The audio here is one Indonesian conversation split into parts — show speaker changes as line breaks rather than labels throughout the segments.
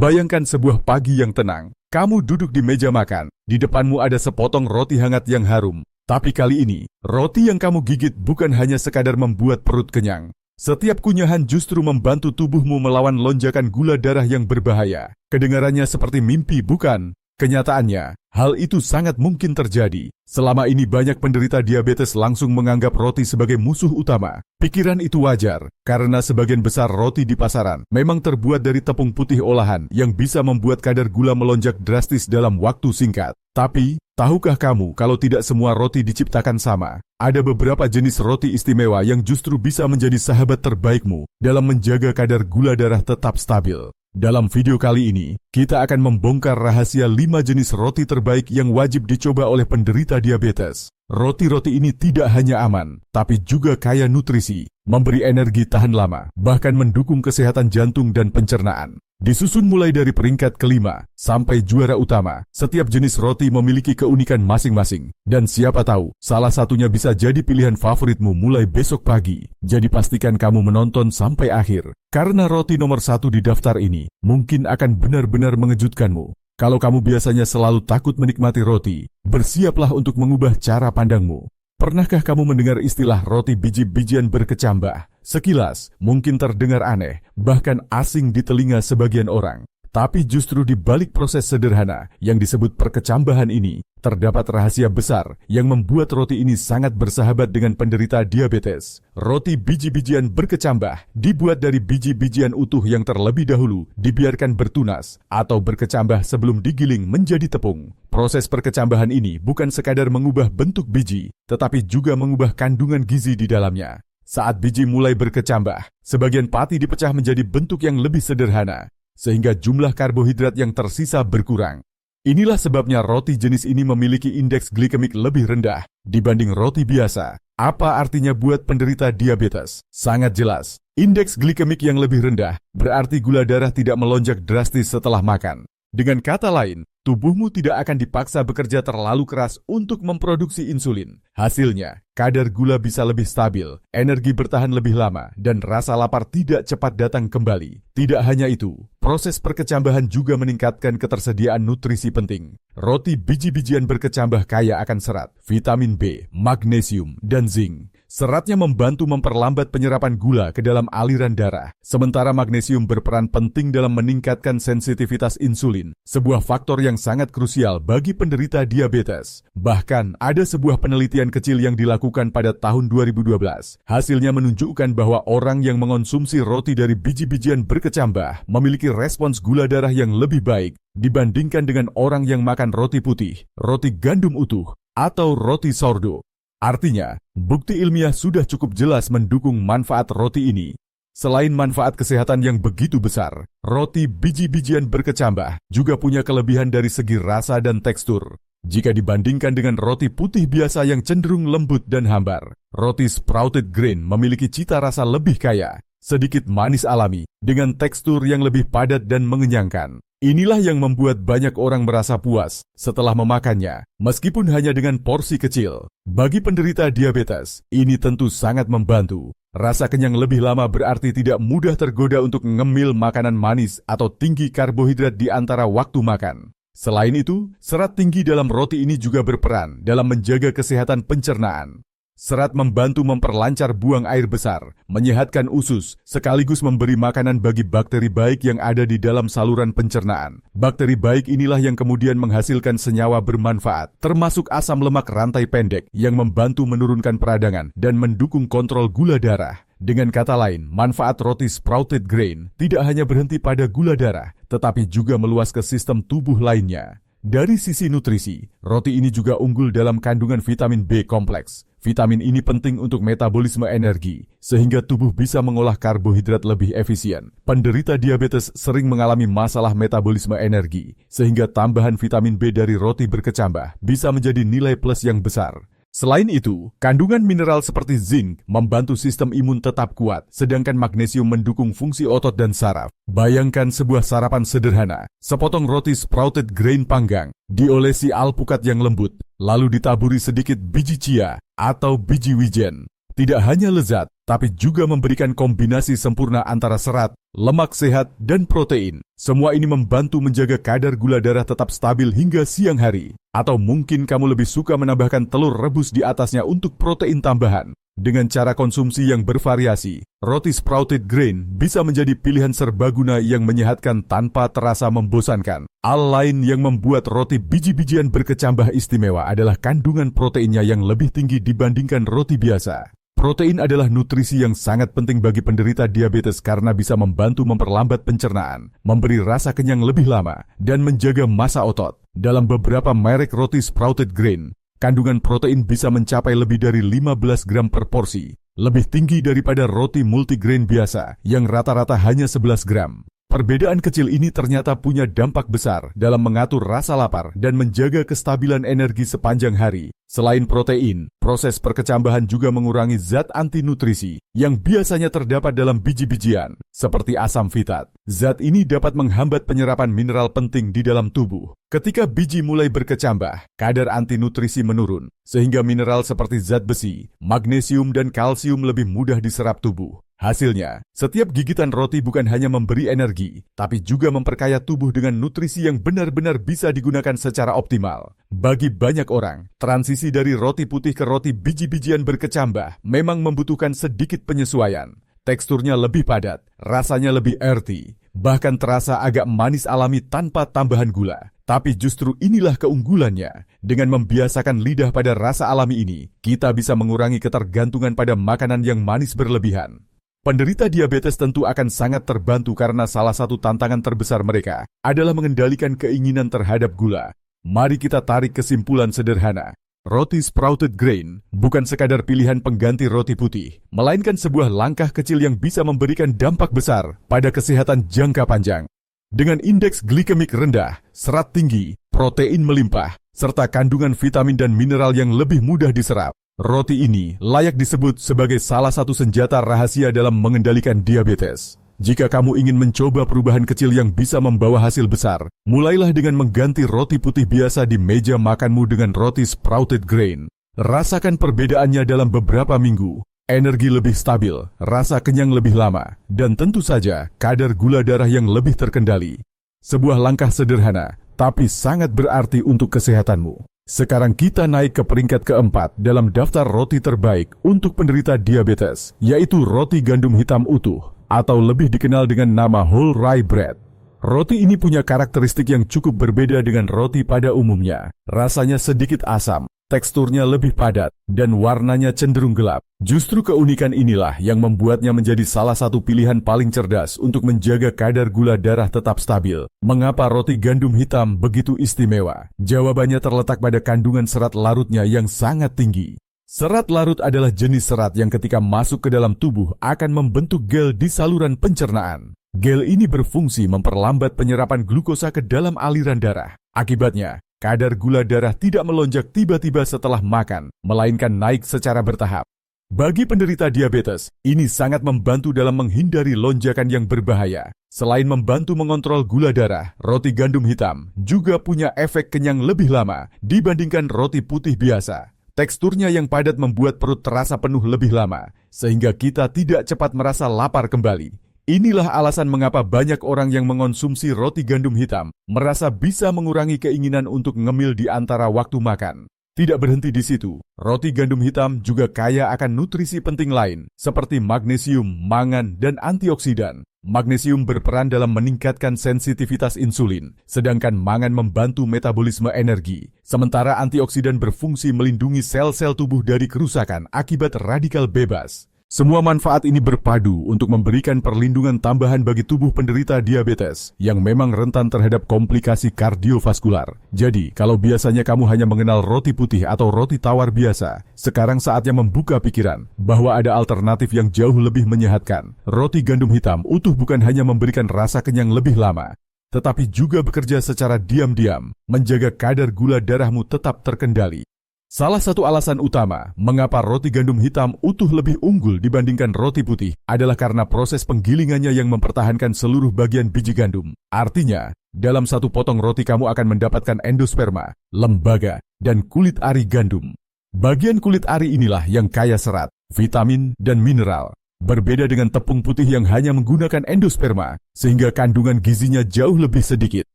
Bayangkan sebuah pagi yang tenang. Kamu duduk di meja makan. Di depanmu ada sepotong roti hangat yang harum. Tapi kali ini, roti yang kamu gigit bukan hanya sekadar membuat perut kenyang. Setiap kunyahan justru membantu tubuhmu melawan lonjakan gula darah yang berbahaya. Kedengarannya seperti mimpi, bukan? Kenyataannya, hal itu sangat mungkin terjadi. Selama ini banyak penderita diabetes langsung menganggap roti sebagai musuh utama. Pikiran itu wajar, karena sebagian besar roti di pasaran memang terbuat dari tepung putih olahan yang bisa membuat kadar gula melonjak drastis dalam waktu singkat. Tapi, tahukah kamu kalau tidak semua roti diciptakan sama? Ada beberapa jenis roti istimewa yang justru bisa menjadi sahabat terbaikmu dalam menjaga kadar gula darah tetap stabil. Dalam video kali ini, kita akan membongkar rahasia 5 jenis roti terbaik yang wajib dicoba oleh penderita diabetes. Roti-roti ini tidak hanya aman, tapi juga kaya nutrisi, memberi energi tahan lama, bahkan mendukung kesehatan jantung dan pencernaan. Disusun mulai dari peringkat kelima sampai juara utama, setiap jenis roti memiliki keunikan masing-masing. Dan siapa tahu, salah satunya bisa jadi pilihan favoritmu mulai besok pagi. Jadi pastikan kamu menonton sampai akhir, karena roti nomor 1 di daftar ini mungkin akan benar-benar mengejutkanmu. Kalau kamu biasanya selalu takut menikmati roti, bersiaplah untuk mengubah cara pandangmu. Pernahkah kamu mendengar istilah roti biji-bijian berkecambah? Sekilas, mungkin terdengar aneh, bahkan asing di telinga sebagian orang. Tapi justru di balik proses sederhana yang disebut perkecambahan ini, terdapat rahasia besar yang membuat roti ini sangat bersahabat dengan penderita diabetes. Roti biji-bijian berkecambah dibuat dari biji-bijian utuh yang terlebih dahulu dibiarkan bertunas atau berkecambah sebelum digiling menjadi tepung. Proses perkecambahan ini bukan sekadar mengubah bentuk biji, tetapi juga mengubah kandungan gizi di dalamnya. Saat biji mulai berkecambah, sebagian pati dipecah menjadi bentuk yang lebih sederhana, sehingga jumlah karbohidrat yang tersisa berkurang. Inilah sebabnya roti jenis ini memiliki indeks glikemik lebih rendah dibanding roti biasa. Apa artinya buat penderita diabetes? Sangat jelas, indeks glikemik yang lebih rendah berarti gula darah tidak melonjak drastis setelah makan. Dengan kata lain, tubuhmu tidak akan dipaksa bekerja terlalu keras untuk memproduksi insulin. Hasilnya, kadar gula bisa lebih stabil, energi bertahan lebih lama, dan rasa lapar tidak cepat datang kembali. Tidak hanya itu, proses perkecambahan juga meningkatkan ketersediaan nutrisi penting. Roti biji-bijian berkecambah kaya akan serat, vitamin B, magnesium, dan zinc. Seratnya membantu memperlambat penyerapan gula ke dalam aliran darah, sementara magnesium berperan penting dalam meningkatkan sensitivitas insulin, sebuah faktor yang sangat krusial bagi penderita diabetes. Bahkan, ada sebuah penelitian kecil yang dilakukan pada tahun 2012. Hasilnya menunjukkan bahwa orang yang mengonsumsi roti dari biji-bijian berkecambah memiliki respons gula darah yang lebih baik dibandingkan dengan orang yang makan roti putih, roti gandum utuh, atau roti sourdough. Artinya, bukti ilmiah sudah cukup jelas mendukung manfaat roti ini. Selain manfaat kesehatan yang begitu besar, roti biji-bijian berkecambah juga punya kelebihan dari segi rasa dan tekstur. Jika dibandingkan dengan roti putih biasa yang cenderung lembut dan hambar, roti sprouted grain memiliki cita rasa lebih kaya, sedikit manis alami, dengan tekstur yang lebih padat dan mengenyangkan. Inilah yang membuat banyak orang merasa puas setelah memakannya, meskipun hanya dengan porsi kecil. Bagi penderita diabetes, ini tentu sangat membantu. Rasa kenyang lebih lama berarti tidak mudah tergoda untuk ngemil makanan manis atau tinggi karbohidrat di antara waktu makan. Selain itu, serat tinggi dalam roti ini juga berperan dalam menjaga kesehatan pencernaan. Serat membantu memperlancar buang air besar, menyehatkan usus, sekaligus memberi makanan bagi bakteri baik yang ada di dalam saluran pencernaan. Bakteri baik inilah yang kemudian menghasilkan senyawa bermanfaat, termasuk asam lemak rantai pendek yang membantu menurunkan peradangan dan mendukung kontrol gula darah. Dengan kata lain, manfaat roti sprouted grain tidak hanya berhenti pada gula darah, tetapi juga meluas ke sistem tubuh lainnya. Dari sisi nutrisi, roti ini juga unggul dalam kandungan vitamin B kompleks. Vitamin ini penting untuk metabolisme energi, sehingga tubuh bisa mengolah karbohidrat lebih efisien. Penderita diabetes sering mengalami masalah metabolisme energi, sehingga tambahan vitamin B dari roti berkecambah bisa menjadi nilai plus yang besar. Selain itu, kandungan mineral seperti zinc membantu sistem imun tetap kuat, sedangkan magnesium mendukung fungsi otot dan saraf. Bayangkan sebuah sarapan sederhana, sepotong roti sprouted grain panggang, diolesi alpukat yang lembut, lalu ditaburi sedikit biji chia atau biji wijen. Tidak hanya lezat, tapi juga memberikan kombinasi sempurna antara serat, lemak sehat, dan protein. Semua ini membantu menjaga kadar gula darah tetap stabil hingga siang hari. Atau mungkin kamu lebih suka menambahkan telur rebus di atasnya untuk protein tambahan. Dengan cara konsumsi yang bervariasi, roti sprouted grain bisa menjadi pilihan serbaguna yang menyehatkan tanpa terasa membosankan. Hal lain yang membuat roti biji-bijian berkecambah istimewa adalah kandungan proteinnya yang lebih tinggi dibandingkan roti biasa. Protein adalah nutrisi yang sangat penting bagi penderita diabetes karena bisa membantu memperlambat pencernaan, memberi rasa kenyang lebih lama, dan menjaga massa otot. Dalam beberapa merek roti sprouted grain, kandungan protein bisa mencapai lebih dari 15 gram per porsi, lebih tinggi daripada roti multigrain biasa yang rata-rata hanya 11 gram. Perbedaan kecil ini ternyata punya dampak besar dalam mengatur rasa lapar dan menjaga kestabilan energi sepanjang hari. Selain protein, proses perkecambahan juga mengurangi zat antinutrisi yang biasanya terdapat dalam biji-bijian, seperti asam fitat. Zat ini dapat menghambat penyerapan mineral penting di dalam tubuh. Ketika biji mulai berkecambah, kadar antinutrisi menurun, sehingga mineral seperti zat besi, magnesium, dan kalsium lebih mudah diserap tubuh. Hasilnya, setiap gigitan roti bukan hanya memberi energi, tapi juga memperkaya tubuh dengan nutrisi yang benar-benar bisa digunakan secara optimal. Bagi banyak orang, transisi dari roti putih ke roti biji-bijian berkecambah memang membutuhkan sedikit penyesuaian. Teksturnya lebih padat, rasanya lebih earthy, bahkan terasa agak manis alami tanpa tambahan gula. Tapi justru inilah keunggulannya. Dengan membiasakan lidah pada rasa alami ini, kita bisa mengurangi ketergantungan pada makanan yang manis berlebihan. Penderita diabetes tentu akan sangat terbantu karena salah satu tantangan terbesar mereka adalah mengendalikan keinginan terhadap gula. Mari kita tarik kesimpulan sederhana. Roti sprouted grain bukan sekadar pilihan pengganti roti putih, melainkan sebuah langkah kecil yang bisa memberikan dampak besar pada kesehatan jangka panjang. Dengan indeks glikemik rendah, serat tinggi, protein melimpah, serta kandungan vitamin dan mineral yang lebih mudah diserap, roti ini layak disebut sebagai salah satu senjata rahasia dalam mengendalikan diabetes. Jika kamu ingin mencoba perubahan kecil yang bisa membawa hasil besar, mulailah dengan mengganti roti putih biasa di meja makanmu dengan roti sprouted grain. Rasakan perbedaannya dalam beberapa minggu. Energi lebih stabil, rasa kenyang lebih lama, dan tentu saja kadar gula darah yang lebih terkendali. Sebuah langkah sederhana, tapi sangat berarti untuk kesehatanmu. Sekarang kita naik ke peringkat keempat dalam daftar roti terbaik untuk penderita diabetes, yaitu roti gandum hitam utuh, atau lebih dikenal dengan nama whole rye bread. Roti ini punya karakteristik yang cukup berbeda dengan roti pada umumnya. Rasanya sedikit asam, teksturnya lebih padat, dan warnanya cenderung gelap. Justru keunikan inilah yang membuatnya menjadi salah satu pilihan paling cerdas untuk menjaga kadar gula darah tetap stabil. Mengapa roti gandum hitam begitu istimewa? Jawabannya terletak pada kandungan serat larutnya yang sangat tinggi. Serat larut adalah jenis serat yang ketika masuk ke dalam tubuh akan membentuk gel di saluran pencernaan. Gel ini berfungsi memperlambat penyerapan glukosa ke dalam aliran darah. Akibatnya, kadar gula darah tidak melonjak tiba-tiba setelah makan, melainkan naik secara bertahap. Bagi penderita diabetes, ini sangat membantu dalam menghindari lonjakan yang berbahaya. Selain membantu mengontrol gula darah, roti gandum hitam juga punya efek kenyang lebih lama dibandingkan roti putih biasa. Teksturnya yang padat membuat perut terasa penuh lebih lama, sehingga kita tidak cepat merasa lapar kembali. Inilah alasan mengapa banyak orang yang mengonsumsi roti gandum hitam merasa bisa mengurangi keinginan untuk ngemil di antara waktu makan. Tidak berhenti di situ, roti gandum hitam juga kaya akan nutrisi penting lain seperti magnesium, mangan, dan antioksidan. Magnesium berperan dalam meningkatkan sensitivitas insulin, sedangkan mangan membantu metabolisme energi. Sementara antioksidan berfungsi melindungi sel-sel tubuh dari kerusakan akibat radikal bebas. Semua manfaat ini berpadu untuk memberikan perlindungan tambahan bagi tubuh penderita diabetes yang memang rentan terhadap komplikasi kardiovaskular. Jadi, kalau biasanya kamu hanya mengenal roti putih atau roti tawar biasa, sekarang saatnya membuka pikiran bahwa ada alternatif yang jauh lebih menyehatkan. Roti gandum hitam utuh bukan hanya memberikan rasa kenyang lebih lama, tetapi juga bekerja secara diam-diam, menjaga kadar gula darahmu tetap terkendali. Salah satu alasan utama mengapa roti gandum hitam utuh lebih unggul dibandingkan roti putih adalah karena proses penggilingannya yang mempertahankan seluruh bagian biji gandum. Artinya, dalam satu potong roti kamu akan mendapatkan endosperma, lembaga, dan kulit ari gandum. Bagian kulit ari inilah yang kaya serat, vitamin, dan mineral. Berbeda dengan tepung putih yang hanya menggunakan endosperma, sehingga kandungan gizinya jauh lebih sedikit.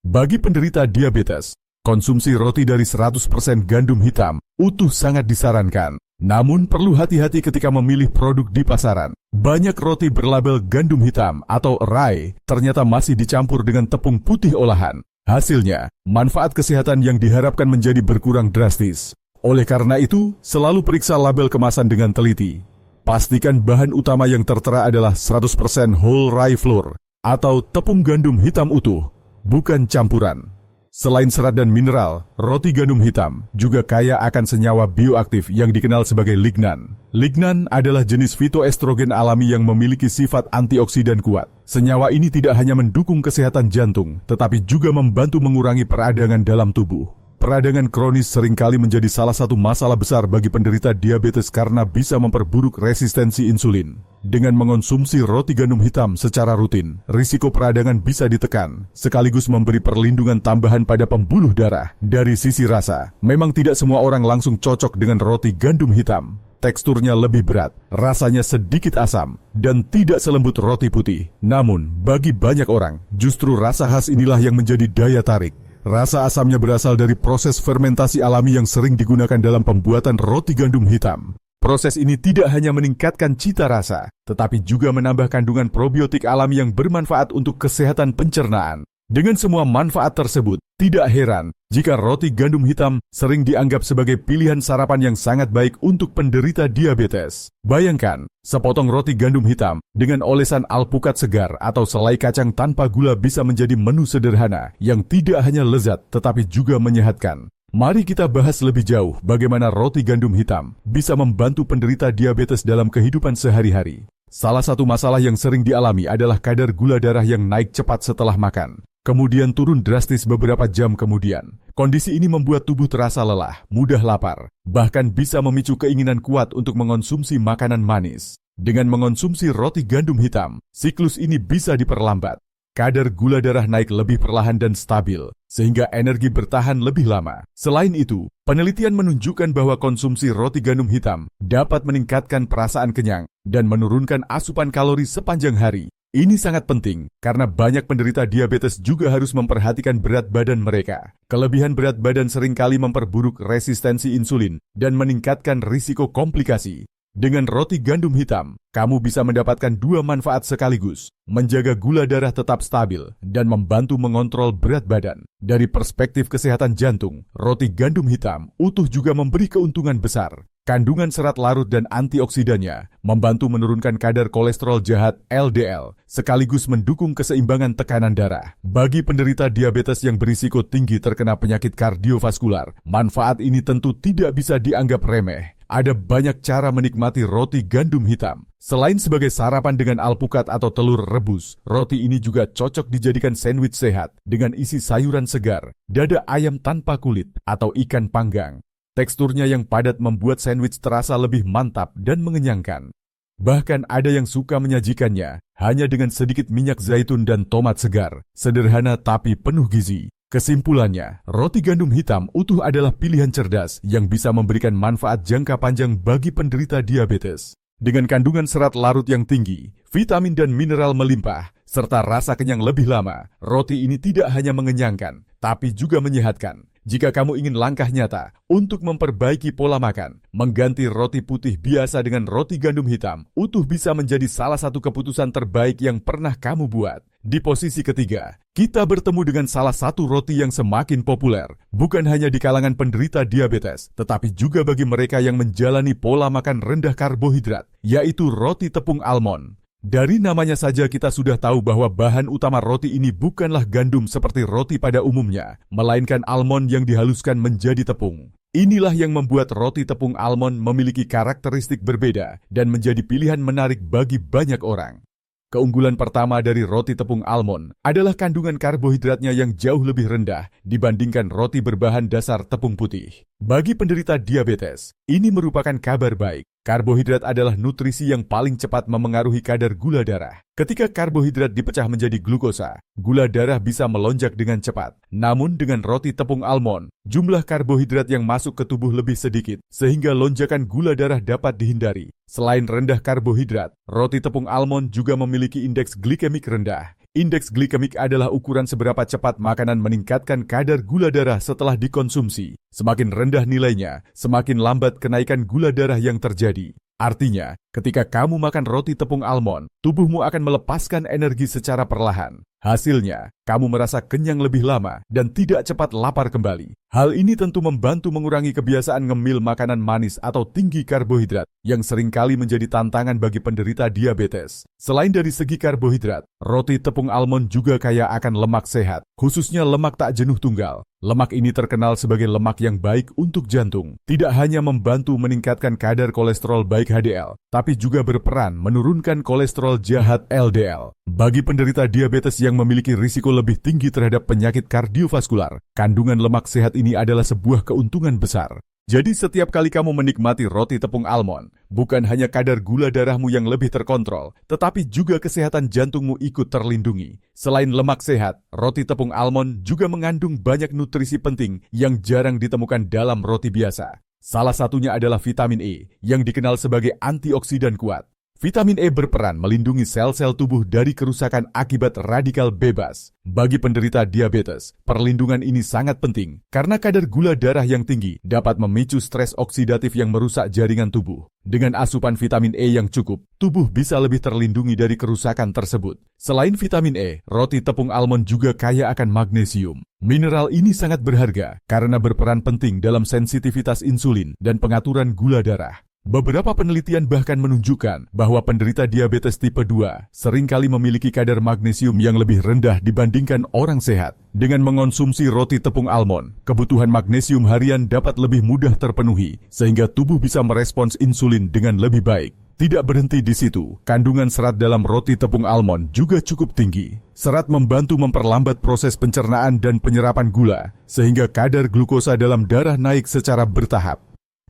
Bagi penderita diabetes, konsumsi roti dari 100% gandum hitam utuh sangat disarankan. Namun perlu hati-hati ketika memilih produk di pasaran. Banyak roti berlabel gandum hitam atau rye ternyata masih dicampur dengan tepung putih olahan. Hasilnya, manfaat kesehatan yang diharapkan menjadi berkurang drastis. Oleh karena itu, selalu periksa label kemasan dengan teliti. Pastikan bahan utama yang tertera adalah 100% whole rye flour atau tepung gandum hitam utuh, bukan campuran. Selain serat dan mineral, roti gandum hitam juga kaya akan senyawa bioaktif yang dikenal sebagai lignan. Lignan adalah jenis fitoestrogen alami yang memiliki sifat antioksidan kuat. Senyawa ini tidak hanya mendukung kesehatan jantung, tetapi juga membantu mengurangi peradangan dalam tubuh. Peradangan kronis seringkali menjadi salah satu masalah besar bagi penderita diabetes karena bisa memperburuk resistensi insulin. Dengan mengonsumsi roti gandum hitam secara rutin, risiko peradangan bisa ditekan, sekaligus memberi perlindungan tambahan pada pembuluh darah. Dari sisi rasa, memang tidak semua orang langsung cocok dengan roti gandum hitam. Teksturnya lebih berat, rasanya sedikit asam, dan tidak selembut roti putih. Namun, bagi banyak orang, justru rasa khas inilah yang menjadi daya tarik. Rasa asamnya berasal dari proses fermentasi alami yang sering digunakan dalam pembuatan roti gandum hitam. Proses ini tidak hanya meningkatkan cita rasa, tetapi juga menambah kandungan probiotik alami yang bermanfaat untuk kesehatan pencernaan. Dengan semua manfaat tersebut, tidak heran jika roti gandum hitam sering dianggap sebagai pilihan sarapan yang sangat baik untuk penderita diabetes. Bayangkan, sepotong roti gandum hitam dengan olesan alpukat segar atau selai kacang tanpa gula bisa menjadi menu sederhana yang tidak hanya lezat tetapi juga menyehatkan. Mari kita bahas lebih jauh bagaimana roti gandum hitam bisa membantu penderita diabetes dalam kehidupan sehari-hari. Salah satu masalah yang sering dialami adalah kadar gula darah yang naik cepat setelah makan, kemudian turun drastis beberapa jam kemudian. Kondisi ini membuat tubuh terasa lelah, mudah lapar, bahkan bisa memicu keinginan kuat untuk mengonsumsi makanan manis. Dengan mengonsumsi roti gandum hitam, siklus ini bisa diperlambat. Kadar gula darah naik lebih perlahan dan stabil, sehingga energi bertahan lebih lama. Selain itu, penelitian menunjukkan bahwa konsumsi roti gandum hitam dapat meningkatkan perasaan kenyang dan menurunkan asupan kalori sepanjang hari. Ini sangat penting, karena banyak penderita diabetes juga harus memperhatikan berat badan mereka. Kelebihan berat badan seringkali memperburuk resistensi insulin dan meningkatkan risiko komplikasi. Dengan roti gandum hitam, kamu bisa mendapatkan dua manfaat sekaligus, menjaga gula darah tetap stabil dan membantu mengontrol berat badan. Dari perspektif kesehatan jantung, roti gandum hitam utuh juga memberi keuntungan besar. Kandungan serat larut dan antioksidannya membantu menurunkan kadar kolesterol jahat LDL, sekaligus mendukung keseimbangan tekanan darah. Bagi penderita diabetes yang berisiko tinggi terkena penyakit kardiovaskular, manfaat ini tentu tidak bisa dianggap remeh. Ada banyak cara menikmati roti gandum hitam. Selain sebagai sarapan dengan alpukat atau telur rebus, roti ini juga cocok dijadikan sandwich sehat dengan isi sayuran segar, dada ayam tanpa kulit, atau ikan panggang. Teksturnya yang padat membuat sandwich terasa lebih mantap dan mengenyangkan. Bahkan ada yang suka menyajikannya hanya dengan sedikit minyak zaitun dan tomat segar, sederhana tapi penuh gizi. Kesimpulannya, roti gandum hitam utuh adalah pilihan cerdas yang bisa memberikan manfaat jangka panjang bagi penderita diabetes. Dengan kandungan serat larut yang tinggi, vitamin dan mineral melimpah, serta rasa kenyang lebih lama, roti ini tidak hanya mengenyangkan, tapi juga menyehatkan. Jika kamu ingin langkah nyata untuk memperbaiki pola makan, mengganti roti putih biasa dengan roti gandum hitam, utuh bisa menjadi salah satu keputusan terbaik yang pernah kamu buat. Di posisi ketiga, kita bertemu dengan salah satu roti yang semakin populer, bukan hanya di kalangan penderita diabetes, tetapi juga bagi mereka yang menjalani pola makan rendah karbohidrat, yaitu roti tepung almond. Dari namanya saja kita sudah tahu bahwa bahan utama roti ini bukanlah gandum seperti roti pada umumnya, melainkan almond yang dihaluskan menjadi tepung. Inilah yang membuat roti tepung almond memiliki karakteristik berbeda dan menjadi pilihan menarik bagi banyak orang. Keunggulan pertama dari roti tepung almond adalah kandungan karbohidratnya yang jauh lebih rendah dibandingkan roti berbahan dasar tepung putih. Bagi penderita diabetes, ini merupakan kabar baik. Karbohidrat adalah nutrisi yang paling cepat memengaruhi kadar gula darah. Ketika karbohidrat dipecah menjadi glukosa, gula darah bisa melonjak dengan cepat. Namun dengan roti tepung almond, jumlah karbohidrat yang masuk ke tubuh lebih sedikit, sehingga lonjakan gula darah dapat dihindari. Selain rendah karbohidrat, roti tepung almond juga memiliki indeks glikemik rendah. Indeks glikemik adalah ukuran seberapa cepat makanan meningkatkan kadar gula darah setelah dikonsumsi. Semakin rendah nilainya, semakin lambat kenaikan gula darah yang terjadi. Artinya, ketika kamu makan roti tepung almond, tubuhmu akan melepaskan energi secara perlahan. Hasilnya, kamu merasa kenyang lebih lama dan tidak cepat lapar kembali. Hal ini tentu membantu mengurangi kebiasaan ngemil makanan manis atau tinggi karbohidrat yang seringkali menjadi tantangan bagi penderita diabetes. Selain dari segi karbohidrat, roti tepung almond juga kaya akan lemak sehat, khususnya lemak tak jenuh tunggal. Lemak ini terkenal sebagai lemak yang baik untuk jantung. Tidak hanya membantu meningkatkan kadar kolesterol baik HDL, tapi juga berperan menurunkan kolesterol jahat LDL. Bagi penderita diabetes yang memiliki risiko lebih tinggi terhadap penyakit kardiovaskular, kandungan lemak sehat ini adalah sebuah keuntungan besar. Jadi setiap kali kamu menikmati roti tepung almond, bukan hanya kadar gula darahmu yang lebih terkontrol, tetapi juga kesehatan jantungmu ikut terlindungi. Selain lemak sehat, roti tepung almond juga mengandung banyak nutrisi penting yang jarang ditemukan dalam roti biasa. Salah satunya adalah vitamin E, yang dikenal sebagai antioksidan kuat. Vitamin E berperan melindungi sel-sel tubuh dari kerusakan akibat radikal bebas. Bagi penderita diabetes, perlindungan ini sangat penting karena kadar gula darah yang tinggi dapat memicu stres oksidatif yang merusak jaringan tubuh. Dengan asupan vitamin E yang cukup, tubuh bisa lebih terlindungi dari kerusakan tersebut. Selain vitamin E, roti tepung almond juga kaya akan magnesium. Mineral ini sangat berharga karena berperan penting dalam sensitivitas insulin dan pengaturan gula darah. Beberapa penelitian bahkan menunjukkan bahwa penderita diabetes tipe 2 seringkali memiliki kadar magnesium yang lebih rendah dibandingkan orang sehat. Dengan mengonsumsi roti tepung almond, kebutuhan magnesium harian dapat lebih mudah terpenuhi, sehingga tubuh bisa merespons insulin dengan lebih baik. Tidak berhenti di situ, kandungan serat dalam roti tepung almond juga cukup tinggi. Serat membantu memperlambat proses pencernaan dan penyerapan gula, sehingga kadar glukosa dalam darah naik secara bertahap.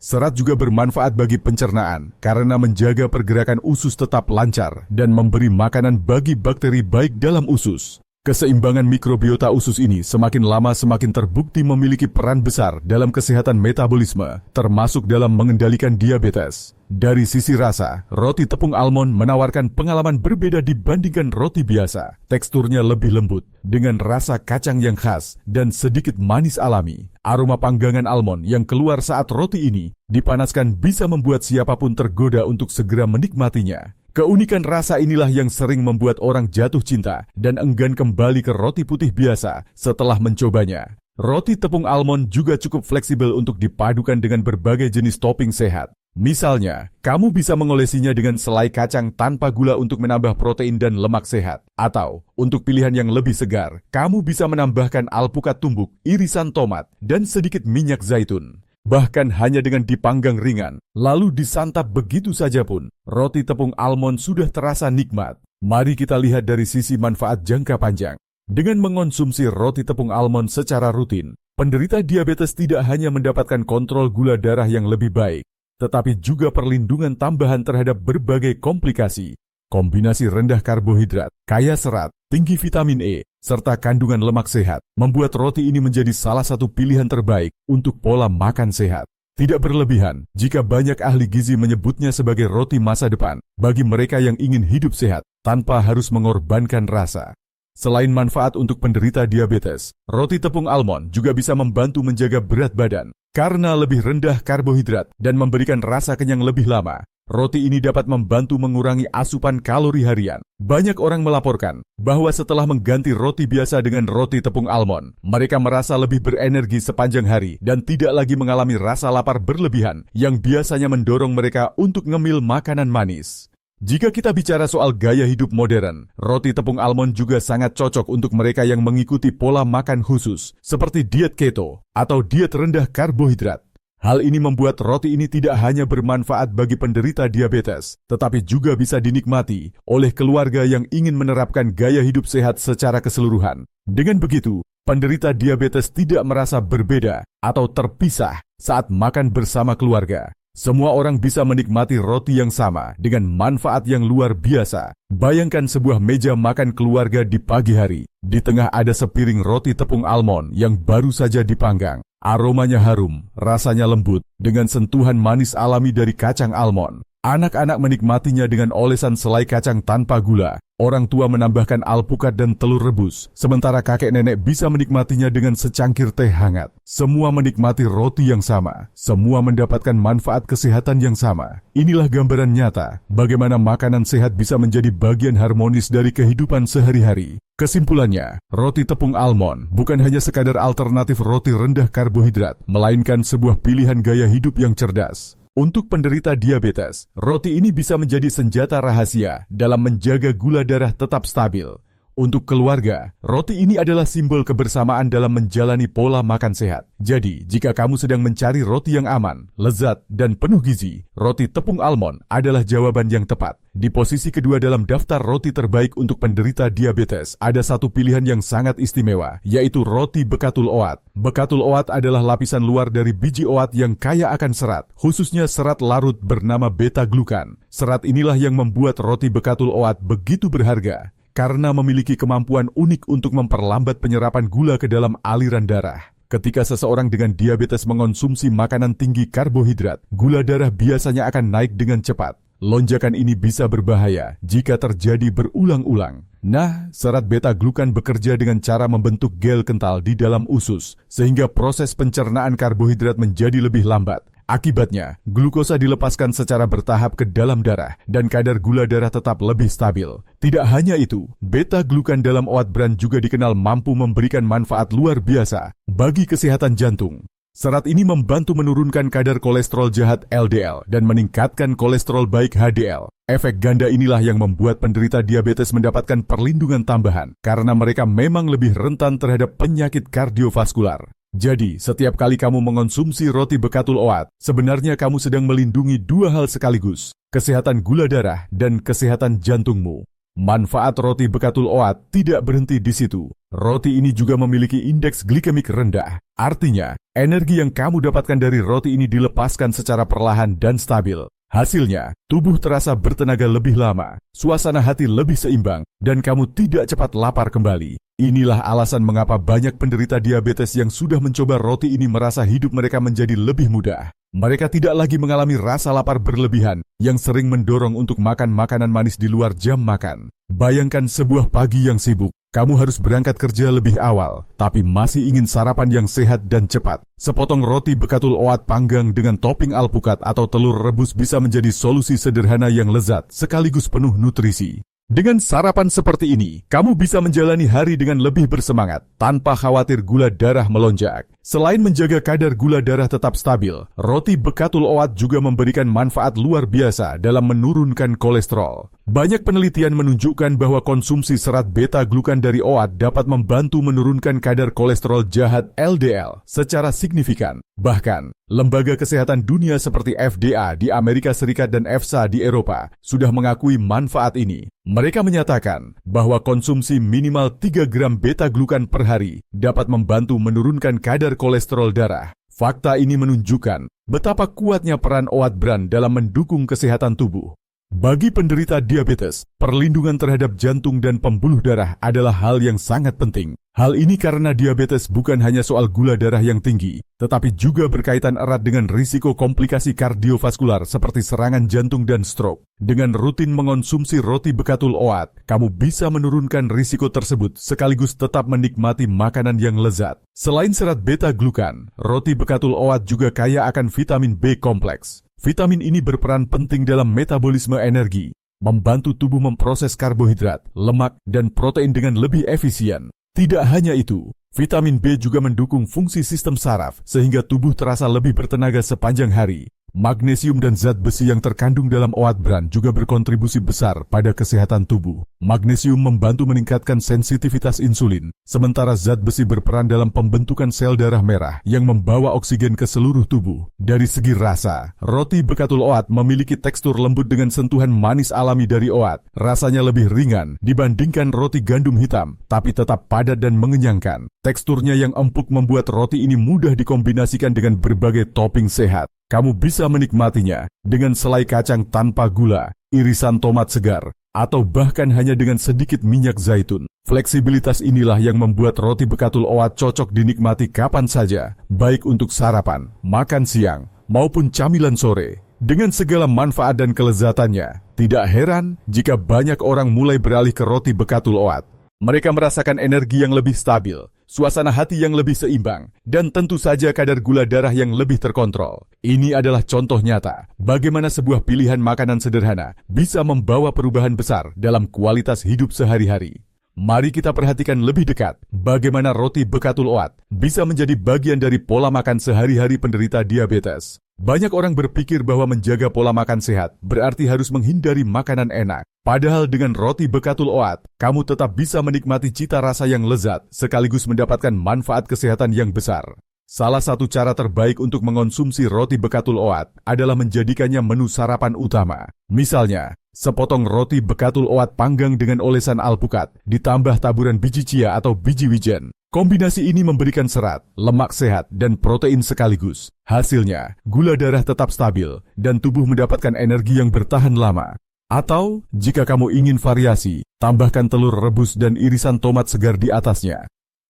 Serat juga bermanfaat bagi pencernaan karena menjaga pergerakan usus tetap lancar dan memberi makanan bagi bakteri baik dalam usus. Keseimbangan mikrobiota usus ini semakin lama semakin terbukti memiliki peran besar dalam kesehatan metabolisme, termasuk dalam mengendalikan diabetes. Dari sisi rasa, roti tepung almond menawarkan pengalaman berbeda dibandingkan roti biasa. Teksturnya lebih lembut, dengan rasa kacang yang khas dan sedikit manis alami. Aroma panggangan almond yang keluar saat roti ini dipanaskan bisa membuat siapapun tergoda untuk segera menikmatinya. Keunikan rasa inilah yang sering membuat orang jatuh cinta dan enggan kembali ke roti putih biasa setelah mencobanya. Roti tepung almond juga cukup fleksibel untuk dipadukan dengan berbagai jenis topping sehat. Misalnya, kamu bisa mengolesinya dengan selai kacang tanpa gula untuk menambah protein dan lemak sehat. Atau, untuk pilihan yang lebih segar, kamu bisa menambahkan alpukat tumbuk, irisan tomat, dan sedikit minyak zaitun. Bahkan hanya dengan dipanggang ringan, lalu disantap begitu saja pun, roti tepung almond sudah terasa nikmat. Mari kita lihat dari sisi manfaat jangka panjang. Dengan mengonsumsi roti tepung almond secara rutin, penderita diabetes tidak hanya mendapatkan kontrol gula darah yang lebih baik, tetapi juga perlindungan tambahan terhadap berbagai komplikasi. Kombinasi rendah karbohidrat, kaya serat, tinggi vitamin E, serta kandungan lemak sehat, membuat roti ini menjadi salah satu pilihan terbaik untuk pola makan sehat. Tidak berlebihan jika banyak ahli gizi menyebutnya sebagai roti masa depan bagi mereka yang ingin hidup sehat tanpa harus mengorbankan rasa. Selain manfaat untuk penderita diabetes, roti tepung almond juga bisa membantu menjaga berat badan. Karena lebih rendah karbohidrat dan memberikan rasa kenyang lebih lama, roti ini dapat membantu mengurangi asupan kalori harian. Banyak orang melaporkan bahwa setelah mengganti roti biasa dengan roti tepung almond, mereka merasa lebih berenergi sepanjang hari dan tidak lagi mengalami rasa lapar berlebihan yang biasanya mendorong mereka untuk ngemil makanan manis. Jika kita bicara soal gaya hidup modern, roti tepung almond juga sangat cocok untuk mereka yang mengikuti pola makan khusus, seperti diet keto atau diet rendah karbohidrat. Hal ini membuat roti ini tidak hanya bermanfaat bagi penderita diabetes, tetapi juga bisa dinikmati oleh keluarga yang ingin menerapkan gaya hidup sehat secara keseluruhan. Dengan begitu, penderita diabetes tidak merasa berbeda atau terpisah saat makan bersama keluarga. Semua orang bisa menikmati roti yang sama dengan manfaat yang luar biasa. Bayangkan sebuah meja makan keluarga di pagi hari. Di tengah ada sepiring roti tepung almond yang baru saja dipanggang. Aromanya harum, rasanya lembut, dengan sentuhan manis alami dari kacang almond. Anak-anak menikmatinya dengan olesan selai kacang tanpa gula. Orang tua menambahkan alpukat dan telur rebus, sementara kakek nenek bisa menikmatinya dengan secangkir teh hangat. Semua menikmati roti yang sama, semua mendapatkan manfaat kesehatan yang sama. Inilah gambaran nyata bagaimana makanan sehat bisa menjadi bagian harmonis dari kehidupan sehari-hari. Kesimpulannya, roti tepung almond bukan hanya sekadar alternatif roti rendah karbohidrat, melainkan sebuah pilihan gaya hidup yang cerdas. Untuk penderita diabetes, roti ini bisa menjadi senjata rahasia dalam menjaga gula darah tetap stabil. Untuk keluarga, roti ini adalah simbol kebersamaan dalam menjalani pola makan sehat. Jadi, jika kamu sedang mencari roti yang aman, lezat, dan penuh gizi, roti tepung almond adalah jawaban yang tepat. Di posisi kedua dalam daftar roti terbaik untuk penderita diabetes, ada satu pilihan yang sangat istimewa, yaitu roti bekatul oat. Bekatul oat adalah lapisan luar dari biji oat yang kaya akan serat, khususnya serat larut bernama beta-glukan. Serat inilah yang membuat roti bekatul oat begitu berharga, karena memiliki kemampuan unik untuk memperlambat penyerapan gula ke dalam aliran darah. Ketika seseorang dengan diabetes mengonsumsi makanan tinggi karbohidrat, gula darah biasanya akan naik dengan cepat. Lonjakan ini bisa berbahaya jika terjadi berulang-ulang. Nah, serat beta-glukan bekerja dengan cara membentuk gel kental di dalam usus, sehingga proses pencernaan karbohidrat menjadi lebih lambat. Akibatnya, glukosa dilepaskan secara bertahap ke dalam darah dan kadar gula darah tetap lebih stabil. Tidak hanya itu, beta-glukan dalam oat bran juga dikenal mampu memberikan manfaat luar biasa bagi kesehatan jantung. Serat ini membantu menurunkan kadar kolesterol jahat LDL dan meningkatkan kolesterol baik HDL. Efek ganda inilah yang membuat penderita diabetes mendapatkan perlindungan tambahan karena mereka memang lebih rentan terhadap penyakit kardiovaskular. Jadi, setiap kali kamu mengonsumsi roti bekatul oat, sebenarnya kamu sedang melindungi dua hal sekaligus, kesehatan gula darah dan kesehatan jantungmu. Manfaat roti bekatul oat tidak berhenti di situ. Roti ini juga memiliki indeks glikemik rendah. Artinya, energi yang kamu dapatkan dari roti ini dilepaskan secara perlahan dan stabil. Hasilnya, tubuh terasa bertenaga lebih lama, suasana hati lebih seimbang, dan kamu tidak cepat lapar kembali. Inilah alasan mengapa banyak penderita diabetes yang sudah mencoba roti ini merasa hidup mereka menjadi lebih mudah. Mereka tidak lagi mengalami rasa lapar berlebihan yang sering mendorong untuk makan makanan manis di luar jam makan. Bayangkan sebuah pagi yang sibuk. Kamu harus berangkat kerja lebih awal, tapi masih ingin sarapan yang sehat dan cepat. Sepotong roti bekatul oat panggang dengan topping alpukat atau telur rebus bisa menjadi solusi sederhana yang lezat sekaligus penuh nutrisi. Dengan sarapan seperti ini, kamu bisa menjalani hari dengan lebih bersemangat, tanpa khawatir gula darah melonjak. Selain menjaga kadar gula darah tetap stabil, roti bekatul oat juga memberikan manfaat luar biasa dalam menurunkan kolesterol. Banyak penelitian menunjukkan bahwa konsumsi serat beta-glukan dari oat dapat membantu menurunkan kadar kolesterol jahat LDL secara signifikan. Bahkan, lembaga kesehatan dunia seperti FDA di Amerika Serikat dan EFSA di Eropa sudah mengakui manfaat ini. Mereka menyatakan bahwa konsumsi minimal 3 gram beta-glukan per hari dapat membantu menurunkan kadar kolesterol darah. Fakta ini menunjukkan betapa kuatnya peran oat bran dalam mendukung kesehatan tubuh. Bagi penderita diabetes, perlindungan terhadap jantung dan pembuluh darah adalah hal yang sangat penting. Hal ini karena diabetes bukan hanya soal gula darah yang tinggi, tetapi juga berkaitan erat dengan risiko komplikasi kardiovaskular seperti serangan jantung dan stroke. Dengan rutin mengonsumsi roti bekatul oat, kamu bisa menurunkan risiko tersebut sekaligus tetap menikmati makanan yang lezat. Selain serat beta-glukan, roti bekatul oat juga kaya akan vitamin B kompleks. Vitamin ini berperan penting dalam metabolisme energi, membantu tubuh memproses karbohidrat, lemak, dan protein dengan lebih efisien. Tidak hanya itu, vitamin B juga mendukung fungsi sistem saraf sehingga tubuh terasa lebih bertenaga sepanjang hari. Magnesium dan zat besi yang terkandung dalam oat bran juga berkontribusi besar pada kesehatan tubuh. Magnesium membantu meningkatkan sensitivitas insulin, sementara zat besi berperan dalam pembentukan sel darah merah yang membawa oksigen ke seluruh tubuh. Dari segi rasa, roti bekatul oat memiliki tekstur lembut dengan sentuhan manis alami dari oat. Rasanya lebih ringan dibandingkan roti gandum hitam, tapi tetap padat dan mengenyangkan. Teksturnya yang empuk membuat roti ini mudah dikombinasikan dengan berbagai topping sehat. Kamu bisa menikmatinya dengan selai kacang tanpa gula, irisan tomat segar, atau bahkan hanya dengan sedikit minyak zaitun. Fleksibilitas inilah yang membuat roti bekatul oat cocok dinikmati kapan saja, baik untuk sarapan, makan siang, maupun camilan sore. Dengan segala manfaat dan kelezatannya, tidak heran jika banyak orang mulai beralih ke roti bekatul oat. Mereka merasakan energi yang lebih stabil, suasana hati yang lebih seimbang, dan tentu saja kadar gula darah yang lebih terkontrol. Ini adalah contoh nyata bagaimana sebuah pilihan makanan sederhana bisa membawa perubahan besar dalam kualitas hidup sehari-hari. Mari kita perhatikan lebih dekat bagaimana roti bekatul oat bisa menjadi bagian dari pola makan sehari-hari penderita diabetes. Banyak orang berpikir bahwa menjaga pola makan sehat berarti harus menghindari makanan enak. Padahal dengan roti bekatul oat, kamu tetap bisa menikmati cita rasa yang lezat sekaligus mendapatkan manfaat kesehatan yang besar. Salah satu cara terbaik untuk mengonsumsi roti bekatul oat adalah menjadikannya menu sarapan utama. Misalnya, sepotong roti bekatul oat panggang dengan olesan alpukat, ditambah taburan biji chia atau biji wijen. Kombinasi ini memberikan serat, lemak sehat, dan protein sekaligus. Hasilnya, gula darah tetap stabil, dan tubuh mendapatkan energi yang bertahan lama. Atau, jika kamu ingin variasi, tambahkan telur rebus dan irisan tomat segar di atasnya.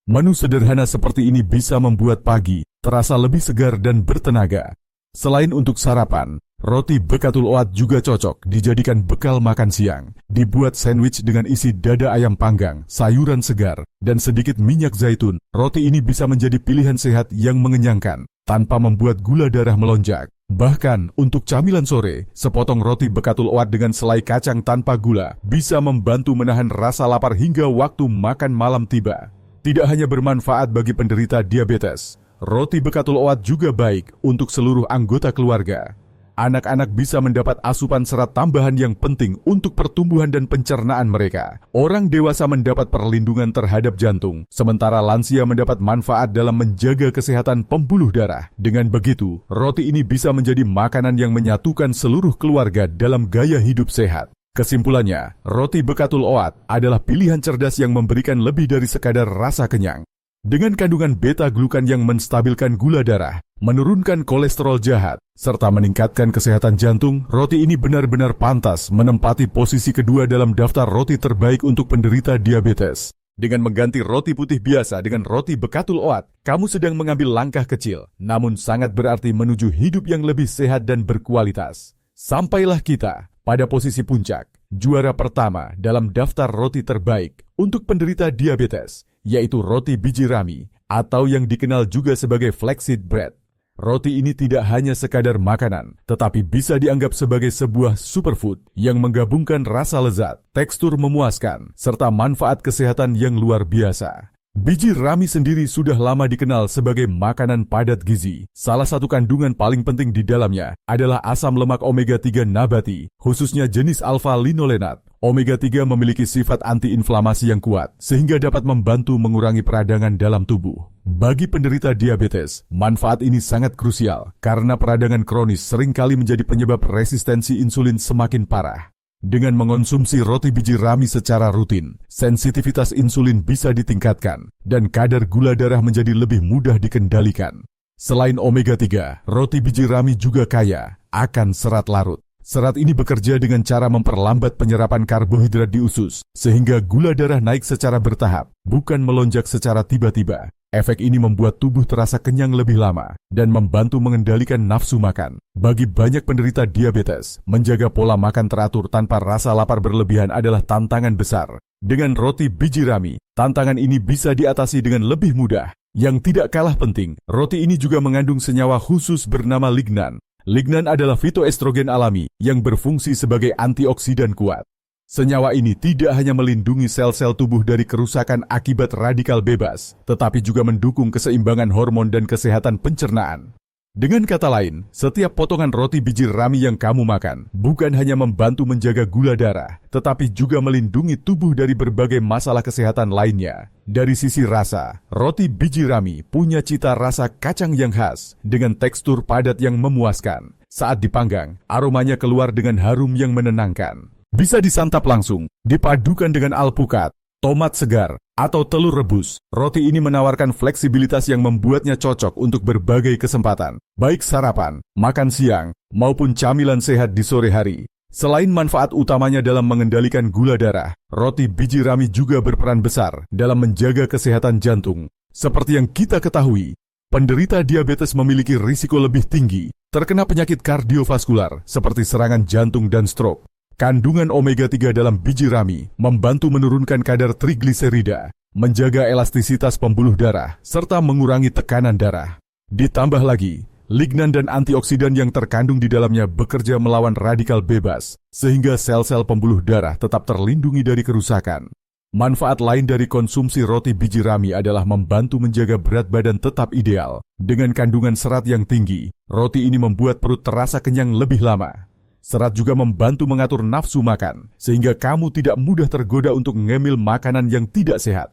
Menu sederhana seperti ini bisa membuat pagi terasa lebih segar dan bertenaga. Selain untuk sarapan, roti bekatul oat juga cocok dijadikan bekal makan siang. Dibuat sandwich dengan isi dada ayam panggang, sayuran segar, dan sedikit minyak zaitun. Roti ini bisa menjadi pilihan sehat yang mengenyangkan, tanpa membuat gula darah melonjak. Bahkan, untuk camilan sore, sepotong roti bekatul oat dengan selai kacang tanpa gula bisa membantu menahan rasa lapar hingga waktu makan malam tiba. Tidak hanya bermanfaat bagi penderita diabetes, roti bekatul oat juga baik untuk seluruh anggota keluarga. Anak-anak bisa mendapat asupan serat tambahan yang penting untuk pertumbuhan dan pencernaan mereka. Orang dewasa mendapat perlindungan terhadap jantung, sementara lansia mendapat manfaat dalam menjaga kesehatan pembuluh darah. Dengan begitu, roti ini bisa menjadi makanan yang menyatukan seluruh keluarga dalam gaya hidup sehat. Kesimpulannya, roti bekatul oat adalah pilihan cerdas yang memberikan lebih dari sekadar rasa kenyang. Dengan kandungan beta-glukan yang menstabilkan gula darah, menurunkan kolesterol jahat, serta meningkatkan kesehatan jantung, roti ini benar-benar pantas menempati posisi kedua dalam daftar roti terbaik untuk penderita diabetes. Dengan mengganti roti putih biasa dengan roti bekatul oat, kamu sedang mengambil langkah kecil, namun sangat berarti menuju hidup yang lebih sehat dan berkualitas. Sampailah kita pada posisi puncak, juara pertama dalam daftar roti terbaik untuk penderita diabetes, yaitu roti biji rami atau yang dikenal juga sebagai flaxseed bread. Roti ini tidak hanya sekadar makanan, tetapi bisa dianggap sebagai sebuah superfood yang menggabungkan rasa lezat, tekstur memuaskan, serta manfaat kesehatan yang luar biasa. Biji rami sendiri sudah lama dikenal sebagai makanan padat gizi. Salah satu kandungan paling penting di dalamnya adalah asam lemak omega-3 nabati, khususnya jenis alfa-linolenat. Omega-3 memiliki sifat antiinflamasi yang kuat, sehingga dapat membantu mengurangi peradangan dalam tubuh. Bagi penderita diabetes, manfaat ini sangat krusial, karena peradangan kronis seringkali menjadi penyebab resistensi insulin semakin parah. Dengan mengonsumsi roti biji rami secara rutin, sensitivitas insulin bisa ditingkatkan, dan kadar gula darah menjadi lebih mudah dikendalikan. Selain omega-3, roti biji rami juga kaya akan serat larut. Serat ini bekerja dengan cara memperlambat penyerapan karbohidrat di usus, sehingga gula darah naik secara bertahap, bukan melonjak secara tiba-tiba. Efek ini membuat tubuh terasa kenyang lebih lama dan membantu mengendalikan nafsu makan. Bagi banyak penderita diabetes, menjaga pola makan teratur tanpa rasa lapar berlebihan adalah tantangan besar. Dengan roti biji rami, tantangan ini bisa diatasi dengan lebih mudah. Yang tidak kalah penting, roti ini juga mengandung senyawa khusus bernama lignan. Lignan adalah fitoestrogen alami yang berfungsi sebagai antioksidan kuat. Senyawa ini tidak hanya melindungi sel-sel tubuh dari kerusakan akibat radikal bebas, tetapi juga mendukung keseimbangan hormon dan kesehatan pencernaan. Dengan kata lain, setiap potongan roti biji rami yang kamu makan bukan hanya membantu menjaga gula darah, tetapi juga melindungi tubuh dari berbagai masalah kesehatan lainnya. Dari sisi rasa, roti biji rami punya cita rasa kacang yang khas dengan tekstur padat yang memuaskan. Saat dipanggang, aromanya keluar dengan harum yang menenangkan. Bisa disantap langsung, dipadukan dengan alpukat, Tomat segar, atau telur rebus. Roti ini menawarkan fleksibilitas yang membuatnya cocok untuk berbagai kesempatan, baik sarapan, makan siang, maupun camilan sehat di sore hari. Selain manfaat utamanya dalam mengendalikan gula darah, roti biji rami juga berperan besar dalam menjaga kesehatan jantung. Seperti yang kita ketahui, penderita diabetes memiliki risiko lebih tinggi terkena penyakit kardiovaskular seperti serangan jantung dan stroke. Kandungan omega-3 dalam biji rami membantu menurunkan kadar trigliserida, menjaga elastisitas pembuluh darah, serta mengurangi tekanan darah. Ditambah lagi, lignan dan antioksidan yang terkandung di dalamnya bekerja melawan radikal bebas, sehingga sel-sel pembuluh darah tetap terlindungi dari kerusakan. Manfaat lain dari konsumsi roti biji rami adalah membantu menjaga berat badan tetap ideal. Dengan kandungan serat yang tinggi, roti ini membuat perut terasa kenyang lebih lama. Serat juga membantu mengatur nafsu makan, sehingga kamu tidak mudah tergoda untuk ngemil makanan yang tidak sehat.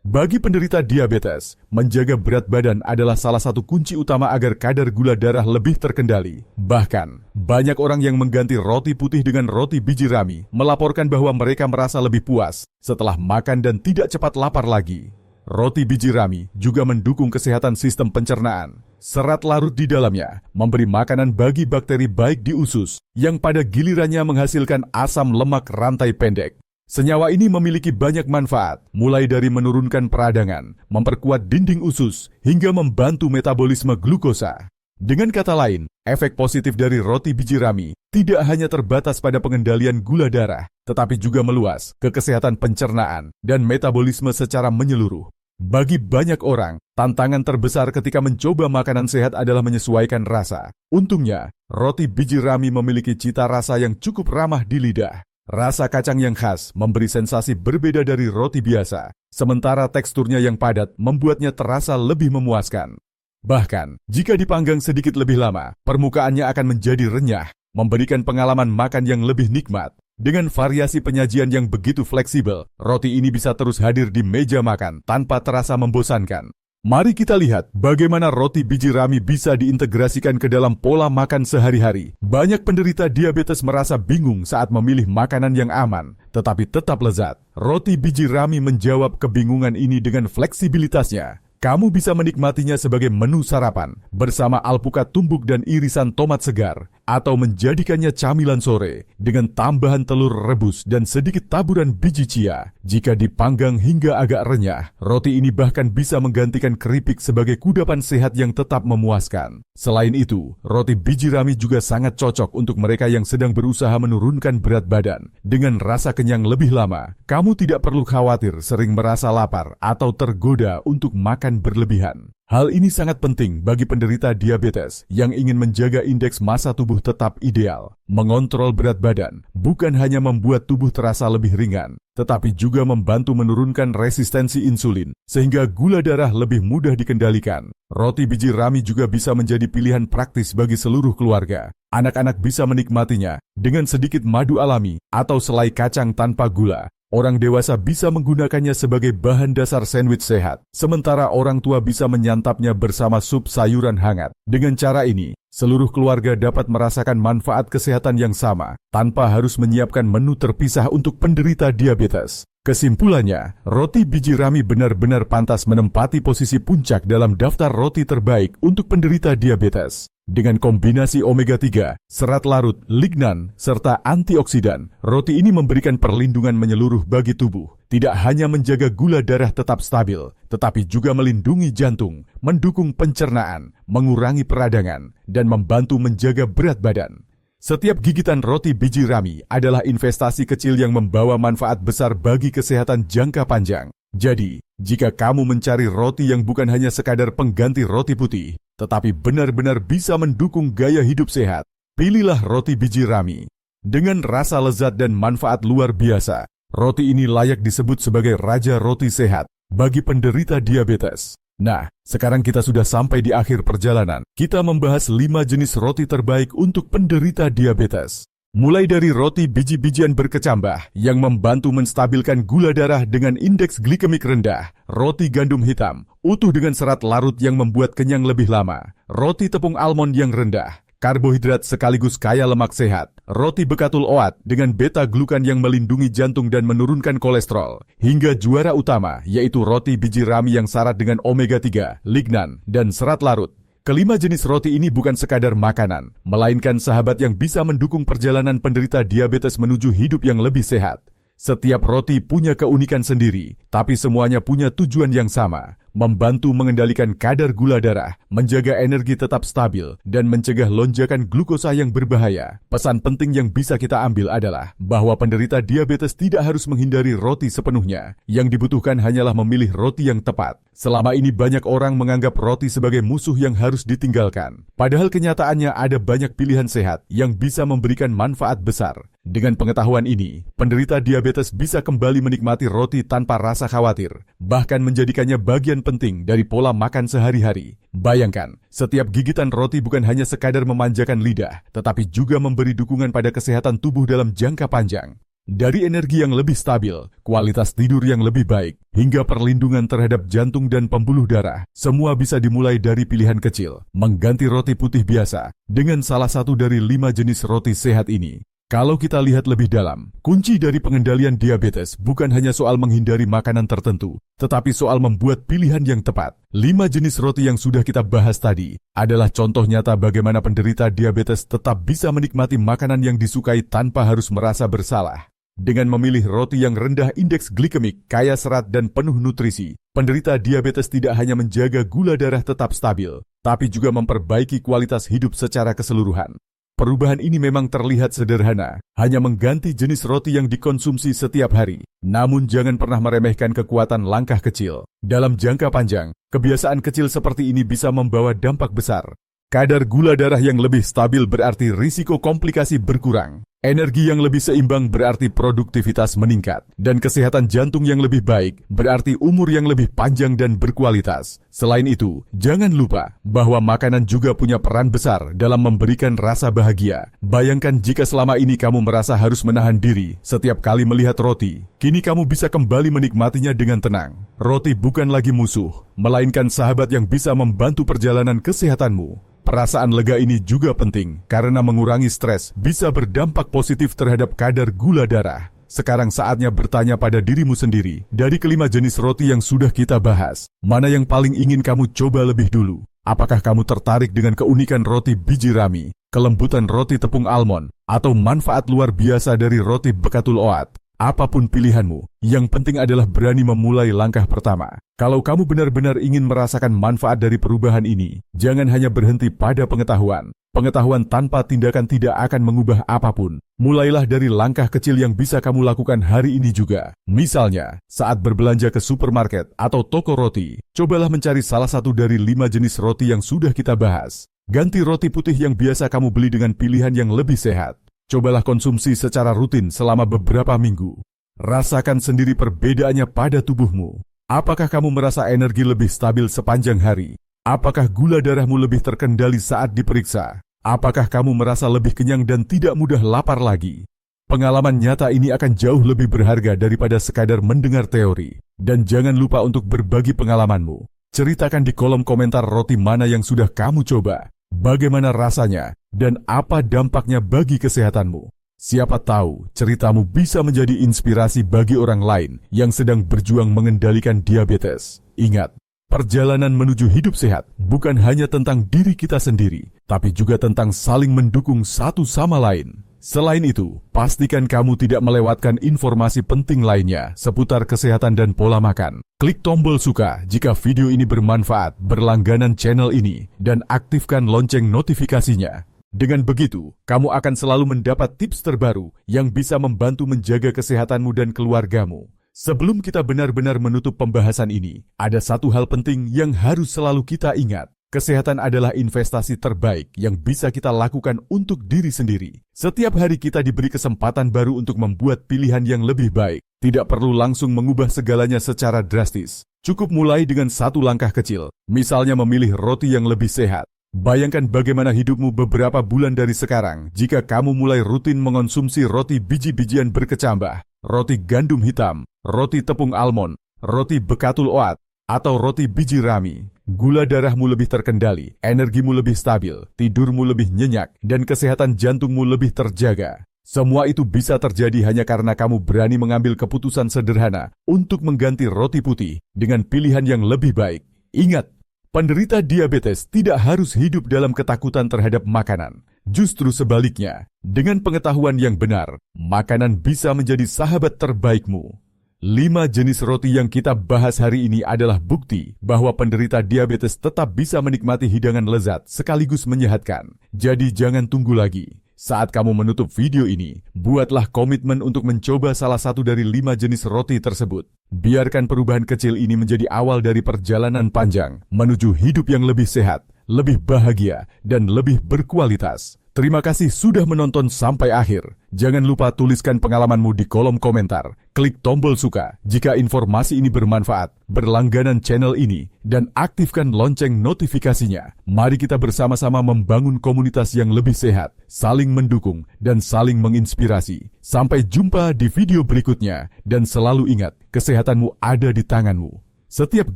Bagi penderita diabetes, menjaga berat badan adalah salah satu kunci utama agar kadar gula darah lebih terkendali. Bahkan, banyak orang yang mengganti roti putih dengan roti biji rami melaporkan bahwa mereka merasa lebih puas setelah makan dan tidak cepat lapar lagi. Roti biji rami juga mendukung kesehatan sistem pencernaan. Serat larut di dalamnya memberi makanan bagi bakteri baik di usus yang pada gilirannya menghasilkan asam lemak rantai pendek. Senyawa ini memiliki banyak manfaat, mulai dari menurunkan peradangan, memperkuat dinding usus, hingga membantu metabolisme glukosa. Dengan kata lain, efek positif dari roti biji rami tidak hanya terbatas pada pengendalian gula darah, tetapi juga meluas ke kesehatan pencernaan dan metabolisme secara menyeluruh. Bagi banyak orang, tantangan terbesar ketika mencoba makanan sehat adalah menyesuaikan rasa. Untungnya, roti biji rami memiliki cita rasa yang cukup ramah di lidah. Rasa kacang yang khas memberi sensasi berbeda dari roti biasa, sementara teksturnya yang padat membuatnya terasa lebih memuaskan. Bahkan, jika dipanggang sedikit lebih lama, permukaannya akan menjadi renyah, memberikan pengalaman makan yang lebih nikmat. Dengan variasi penyajian yang begitu fleksibel, roti ini bisa terus hadir di meja makan tanpa terasa membosankan. Mari kita lihat bagaimana roti biji rami bisa diintegrasikan ke dalam pola makan sehari-hari. Banyak penderita diabetes merasa bingung saat memilih makanan yang aman, tetapi tetap lezat. Roti biji rami menjawab kebingungan ini dengan fleksibilitasnya. Kamu bisa menikmatinya sebagai menu sarapan bersama alpukat tumbuk dan irisan tomat segar, atau menjadikannya camilan sore dengan tambahan telur rebus dan sedikit taburan biji chia. Jika dipanggang hingga agak renyah, roti ini bahkan bisa menggantikan keripik sebagai kudapan sehat yang tetap memuaskan. Selain itu, roti biji rami juga sangat cocok untuk mereka yang sedang berusaha menurunkan berat badan. Dengan rasa kenyang lebih lama, kamu tidak perlu khawatir sering merasa lapar atau tergoda untuk makan berlebihan. Hal ini sangat penting bagi penderita diabetes yang ingin menjaga indeks massa tubuh tetap ideal. Mengontrol berat badan bukan hanya membuat tubuh terasa lebih ringan, tetapi juga membantu menurunkan resistensi insulin, sehingga gula darah lebih mudah dikendalikan. Roti biji rami juga bisa menjadi pilihan praktis bagi seluruh keluarga. Anak-anak bisa menikmatinya dengan sedikit madu alami atau selai kacang tanpa gula. Orang dewasa bisa menggunakannya sebagai bahan dasar sandwich sehat, sementara orang tua bisa menyantapnya bersama sup sayuran hangat. Dengan cara ini, seluruh keluarga dapat merasakan manfaat kesehatan yang sama, tanpa harus menyiapkan menu terpisah untuk penderita diabetes. Kesimpulannya, roti biji rami benar-benar pantas menempati posisi puncak dalam daftar roti terbaik untuk penderita diabetes. Dengan kombinasi omega-3, serat larut, lignan, serta antioksidan, roti ini memberikan perlindungan menyeluruh bagi tubuh. Tidak hanya menjaga gula darah tetap stabil, tetapi juga melindungi jantung, mendukung pencernaan, mengurangi peradangan, dan membantu menjaga berat badan. Setiap gigitan roti biji rami adalah investasi kecil yang membawa manfaat besar bagi kesehatan jangka panjang. Jadi, jika kamu mencari roti yang bukan hanya sekadar pengganti roti putih, tetapi benar-benar bisa mendukung gaya hidup sehat, pilihlah roti biji rami. Dengan rasa lezat dan manfaat luar biasa, roti ini layak disebut sebagai raja roti sehat bagi penderita diabetes. Nah, sekarang kita sudah sampai di akhir perjalanan. Kita membahas 5 jenis roti terbaik untuk penderita diabetes. Mulai dari roti biji-bijian berkecambah yang membantu menstabilkan gula darah dengan indeks glikemik rendah, roti gandum hitam, utuh dengan serat larut yang membuat kenyang lebih lama, roti tepung almond yang rendah, karbohidrat sekaligus kaya lemak sehat, roti bekatul oat dengan beta-glukan yang melindungi jantung dan menurunkan kolesterol, hingga juara utama yaitu roti biji rami yang syarat dengan omega-3, lignan, dan serat larut. Kelima jenis roti ini bukan sekadar makanan, melainkan sahabat yang bisa mendukung perjalanan penderita diabetes menuju hidup yang lebih sehat. Setiap roti punya keunikan sendiri, tapi semuanya punya tujuan yang sama, membantu mengendalikan kadar gula darah, menjaga energi tetap stabil, dan mencegah lonjakan glukosa yang berbahaya. Pesan penting yang bisa kita ambil adalah bahwa penderita diabetes tidak harus menghindari roti sepenuhnya. Yang dibutuhkan hanyalah memilih roti yang tepat. Selama ini banyak orang menganggap roti sebagai musuh yang harus ditinggalkan. Padahal kenyataannya ada banyak pilihan sehat yang bisa memberikan manfaat besar. Dengan pengetahuan ini, penderita diabetes bisa kembali menikmati roti tanpa rasa khawatir, bahkan menjadikannya bagian penting dari pola makan sehari-hari. Bayangkan, setiap gigitan roti bukan hanya sekadar memanjakan lidah, tetapi juga memberi dukungan pada kesehatan tubuh dalam jangka panjang. Dari energi yang lebih stabil, kualitas tidur yang lebih baik, hingga perlindungan terhadap jantung dan pembuluh darah, semua bisa dimulai dari pilihan kecil, mengganti roti putih biasa dengan salah satu dari 5 jenis roti sehat ini. Kalau kita lihat lebih dalam, kunci dari pengendalian diabetes bukan hanya soal menghindari makanan tertentu, tetapi soal membuat pilihan yang tepat. 5 jenis roti yang sudah kita bahas tadi adalah contoh nyata bagaimana penderita diabetes tetap bisa menikmati makanan yang disukai tanpa harus merasa bersalah. Dengan memilih roti yang rendah indeks glikemik, kaya serat dan penuh nutrisi, penderita diabetes tidak hanya menjaga gula darah tetap stabil, tapi juga memperbaiki kualitas hidup secara keseluruhan. Perubahan ini memang terlihat sederhana, hanya mengganti jenis roti yang dikonsumsi setiap hari. Namun jangan pernah meremehkan kekuatan langkah kecil. Dalam jangka panjang, kebiasaan kecil seperti ini bisa membawa dampak besar. Kadar gula darah yang lebih stabil berarti risiko komplikasi berkurang. Energi yang lebih seimbang berarti produktivitas meningkat. Dan kesehatan jantung yang lebih baik berarti umur yang lebih panjang dan berkualitas. Selain itu, jangan lupa bahwa makanan juga punya peran besar dalam memberikan rasa bahagia. Bayangkan jika selama ini kamu merasa harus menahan diri setiap kali melihat roti. Kini kamu bisa kembali menikmatinya dengan tenang. Roti bukan lagi musuh, melainkan sahabat yang bisa membantu perjalanan kesehatanmu. Perasaan lega ini juga penting karena mengurangi stres bisa berdampak positif terhadap kadar gula darah. Sekarang saatnya bertanya pada dirimu sendiri, dari kelima jenis roti yang sudah kita bahas, mana yang paling ingin kamu coba lebih dulu? Apakah kamu tertarik dengan keunikan roti biji rami, kelembutan roti tepung almond, atau manfaat luar biasa dari roti bekatul oat? Apapun pilihanmu, yang penting adalah berani memulai langkah pertama. Kalau kamu benar-benar ingin merasakan manfaat dari perubahan ini, jangan hanya berhenti pada pengetahuan. Pengetahuan tanpa tindakan tidak akan mengubah apapun. Mulailah dari langkah kecil yang bisa kamu lakukan hari ini juga. Misalnya, saat berbelanja ke supermarket atau toko roti, cobalah mencari salah satu dari 5 jenis roti yang sudah kita bahas. Ganti roti putih yang biasa kamu beli dengan pilihan yang lebih sehat. Cobalah konsumsi secara rutin selama beberapa minggu. Rasakan sendiri perbedaannya pada tubuhmu. Apakah kamu merasa energi lebih stabil sepanjang hari? Apakah gula darahmu lebih terkendali saat diperiksa? Apakah kamu merasa lebih kenyang dan tidak mudah lapar lagi? Pengalaman nyata ini akan jauh lebih berharga daripada sekadar mendengar teori. Dan jangan lupa untuk berbagi pengalamanmu. Ceritakan di kolom komentar roti mana yang sudah kamu coba. Bagaimana rasanya, dan apa dampaknya bagi kesehatanmu? Siapa tahu ceritamu bisa menjadi inspirasi bagi orang lain yang sedang berjuang mengendalikan diabetes. Ingat, perjalanan menuju hidup sehat bukan hanya tentang diri kita sendiri, tapi juga tentang saling mendukung satu sama lain. Selain itu, pastikan kamu tidak melewatkan informasi penting lainnya seputar kesehatan dan pola makan. Klik tombol suka jika video ini bermanfaat, berlangganan channel ini, dan aktifkan lonceng notifikasinya. Dengan begitu, kamu akan selalu mendapat tips terbaru yang bisa membantu menjaga kesehatanmu dan keluargamu. Sebelum kita benar-benar menutup pembahasan ini, ada satu hal penting yang harus selalu kita ingat. Kesehatan adalah investasi terbaik yang bisa kita lakukan untuk diri sendiri. Setiap hari kita diberi kesempatan baru untuk membuat pilihan yang lebih baik. Tidak perlu langsung mengubah segalanya secara drastis. Cukup mulai dengan satu langkah kecil, misalnya memilih roti yang lebih sehat. Bayangkan bagaimana hidupmu beberapa bulan dari sekarang jika kamu mulai rutin mengonsumsi roti biji-bijian berkecambah, roti gandum hitam, roti tepung almond, roti bekatul oat, atau roti biji rami. Gula darahmu lebih terkendali, energimu lebih stabil, tidurmu lebih nyenyak, dan kesehatan jantungmu lebih terjaga. Semua itu bisa terjadi hanya karena kamu berani mengambil keputusan sederhana untuk mengganti roti putih dengan pilihan yang lebih baik. Ingat, penderita diabetes tidak harus hidup dalam ketakutan terhadap makanan. Justru sebaliknya, dengan pengetahuan yang benar, makanan bisa menjadi sahabat terbaikmu. 5 jenis roti yang kita bahas hari ini adalah bukti bahwa penderita diabetes tetap bisa menikmati hidangan lezat sekaligus menyehatkan. Jadi jangan tunggu lagi. Saat kamu menutup video ini, buatlah komitmen untuk mencoba salah satu dari 5 jenis roti tersebut. Biarkan perubahan kecil ini menjadi awal dari perjalanan panjang menuju hidup yang lebih sehat, lebih bahagia, dan lebih berkualitas. Terima kasih sudah menonton sampai akhir. Jangan lupa tuliskan pengalamanmu di kolom komentar. Klik tombol suka jika informasi ini bermanfaat. Berlangganan channel ini dan aktifkan lonceng notifikasinya. Mari kita bersama-sama membangun komunitas yang lebih sehat, saling mendukung, dan saling menginspirasi. Sampai jumpa di video berikutnya. Dan selalu ingat, kesehatanmu ada di tanganmu. Setiap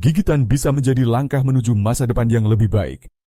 gigitan bisa menjadi langkah menuju masa depan yang lebih baik.